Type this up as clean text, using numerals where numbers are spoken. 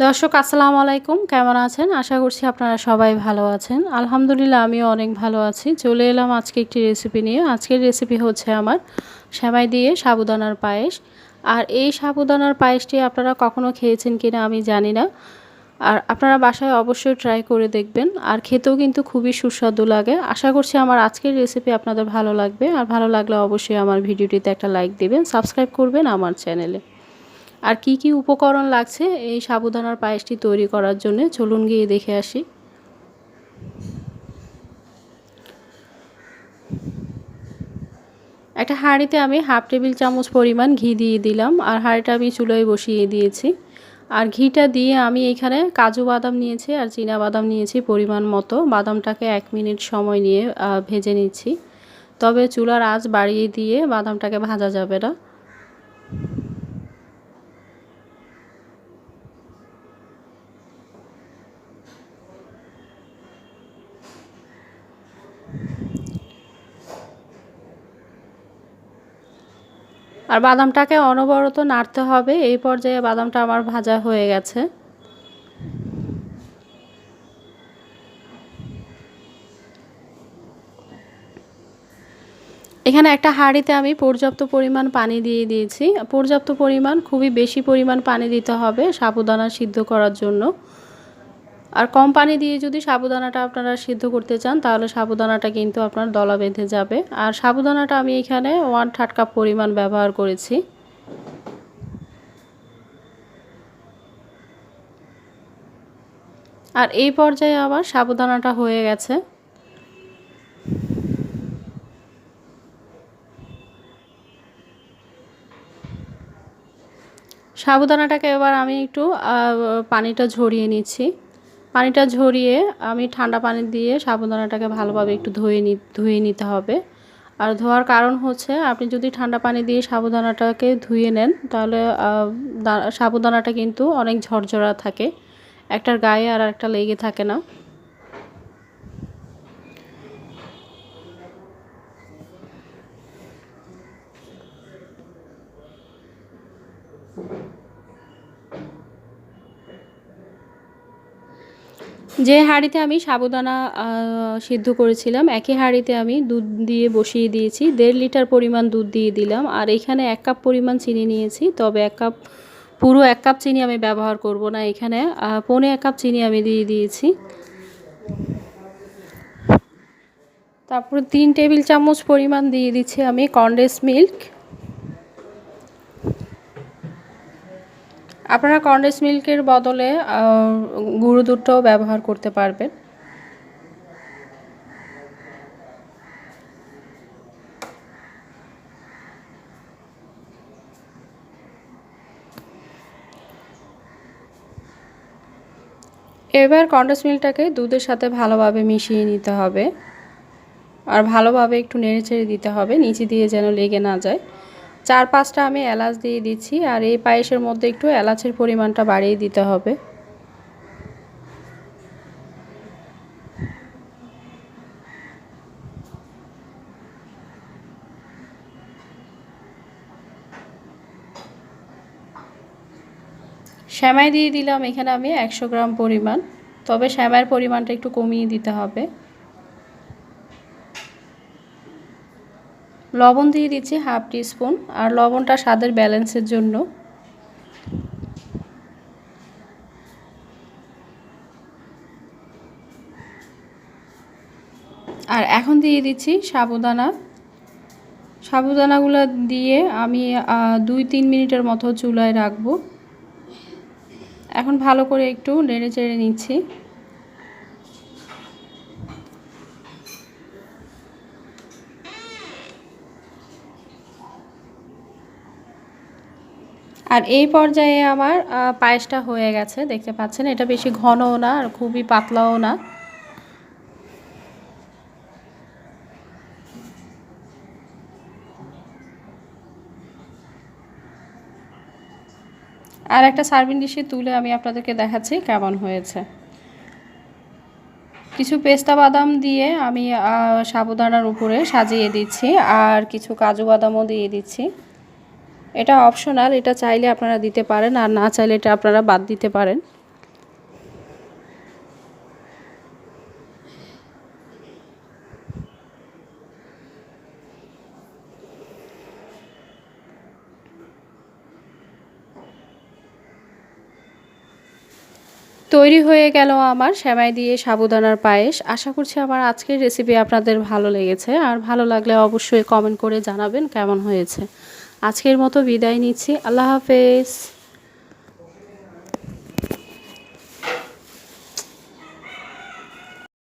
দর্শক আসসালামু আলাইকুম, কেমন আছেন? আশা করছি আপনারা সবাই ভালো আছেন। আলহামদুলিল্লাহ আমিও অনেক ভালো আছি। চলে এলাম আজকে একটি রেসিপি নিয়ে। আজকের রেসিপি হচ্ছে আমার সেমাই দিয়ে সাবুদানার পায়েস। আর এই সাবুদানার পায়েসটি আপনারা কখনো খেয়েছেন কিনা আমি জানি না। আর আপনারা বাসায় অবশ্যই ট্রাই করে দেখবেন। আর খেতেও কিন্তু খুবই সুস্বাদু লাগে। আশা করছি আমার আজকের রেসিপি আপনাদের ভালো লাগবে। আর ভালো লাগলে অবশ্যই আমার ভিডিওটিতে একটা লাইক দিবেন, সাবস্ক্রাইব করবেন আমার চ্যানেলে। আর কি কি উপকরণ লাগছে এই সাবুদানার পায়েসটি তৈরি করার জন্য চলুন গিয়ে দেখে আসি। একটা হাঁড়িতে আমি হাফ টেবিল চামচ পরিমাণ ঘি দিয়ে দিলাম। আর হাঁড়িটা আমি চুলোয় বসিয়ে দিয়েছি। আর ঘিটা দিয়ে আমি এখানে কাজু বাদাম নিয়েছি আর চীনা বাদাম নিয়েছি পরিমাণ মতো। বাদামটাকে 1 মিনিট সময় নিয়ে ভেজে নিচ্ছি। তবে চুলার আঁচ বাড়িয়ে দিয়ে বাদামটাকে ভাজা যাবে না। আর বাদামটাকে অনবরত নাড়তে হবে। এই পর্যায়ে বাদামটা আমার ভাজা হয়ে গেছে। এখানে একটা হাঁড়িতে আমি পর্যাপ্ত পরিমাণ পানি দিয়ে দিয়েছি। পর্যাপ্ত পরিমাণ, খুবই বেশি পরিমাণ পানি দিতে হবে সাবুদানা সিদ্ধ করার জন্য। আর কম পানি দিয়ে যদি সাবুদানাটা আপনারা সিদ্ধ করতে চান তাহলে সাবুদানাটা কিন্তু আপনার দলা বেঁধে যাবে। আর সাবুদানাটা আমি এখানে 1/3 কাপ পরিমাণ ব্যবহার করেছি। আর এই পর্যায়ে আবার সাবুদানাটা হয়ে গেছে। সাবুদানাটাকে এবার আমি একটু পানিটা ঝরিয়ে নিচ্ছি। পানিটা ঝরিয়ে আমি ঠান্ডা পানি দিয়ে সাবুদানাটাকে ভালোভাবে একটু ধুয়ে নিতে হবে। আর ধোয়ার কারণ হচ্ছে আপনি যদি ঠান্ডা পানি দিয়ে সাবুদানাটাকে ধুয়ে নেন তাহলে সাবুদানাটা কিন্তু অনেক ঝরঝরা থাকে, একটার গায়ে আর একটা লেগে থাকে না। যে হাঁড়িতে আমি সাবুদানা সিদ্ধ করেছিলাম একই হাঁড়িতে আমি দুধ দিয়ে বসিয়ে দিয়েছি। 1.5 লিটার পরিমাণ দুধ দিয়ে দিলাম। আর এখানে 1 কাপ পরিমাণ চিনি নিয়েছি। তবে পুরো 1 কাপ চিনি আমি ব্যবহার করব না। এখানে 1.25 কাপ চিনি আমি দিয়ে দিয়েছি। তারপরে 3 টেবিল চামচ পরিমাণ দিয়ে দিচ্ছি আমি কনডেন্সড মিল্ক। আপনারা কনডেন্সড মিল্কের বদলে গুঁড়ো দুধটাও ব্যবহার করতে পারবেন। এবার কনডেন্সড মিল্কটাকে দুধের সাথে ভালোভাবে মিশিয়ে নিতে হবে। আর ভালোভাবে একটু নেড়েচেড়ে দিতে হবে, নিচে দিয়ে যেন লেগে না যায়। 4-5টা আমি এলাচ দিয়ে দিচ্ছি। আর এই পায়েসের মধ্যে একটু এলাচের পরিমাণটা বাড়িয়ে দিতে হবে। সেমাই দিয়ে দিলাম এখানে আমি 100 গ্রাম পরিমাণ। তবে সেমাইয়ের পরিমাণটা একটু কমিয়ে দিতে হবে। লবণ দিয়ে দিচ্ছি হাফ টিস্পুন। আর লবণটা স্বাদের ব্যালেন্সের জন্য। আর এখন দিয়ে দিচ্ছি সাবুদানাগুলো দিয়ে আমি 2-3 মিনিটের মতো চুলায় রাখবো। এখন ভালো করে একটু নেড়ে চেড়ে নিচ্ছি। আর এই পর্যায়ে আমার পায়েসটা হয়ে গেছে, দেখতে পাচ্ছেন। এটা বেশি ঘনও না আর খুবই পাতলাও না। আর একটা সার্ভিং ডিশে তুলে আমি আপনাদেরকে দেখাচ্ছি কেমন হয়েছে। কিছু পেস্তা বাদাম দিয়ে আমি সাবুদানার উপরে সাজিয়ে দিচ্ছি। আর কিছু কাজু বাদামও দিয়ে দিচ্ছি। এটা অপশনাল, এটা চাইলে আপনারা দিতে পারেন, আর না চাইলে এটা আপনারা বাদ দিতে পারেন। তৈরি হয়ে গেল আমার সেমাই দিয়ে সাবুদানার পায়েস। আশা করছি আমার আজকের রেসিপি আপনাদের ভালো লেগেছে, আর ভালো লাগলে অবশ্যই কমেন্ট করে জানাবেন কেমন হয়েছে। আজকের মতো বিদায় নিচ্ছি। আল্লাহ হাফেজ।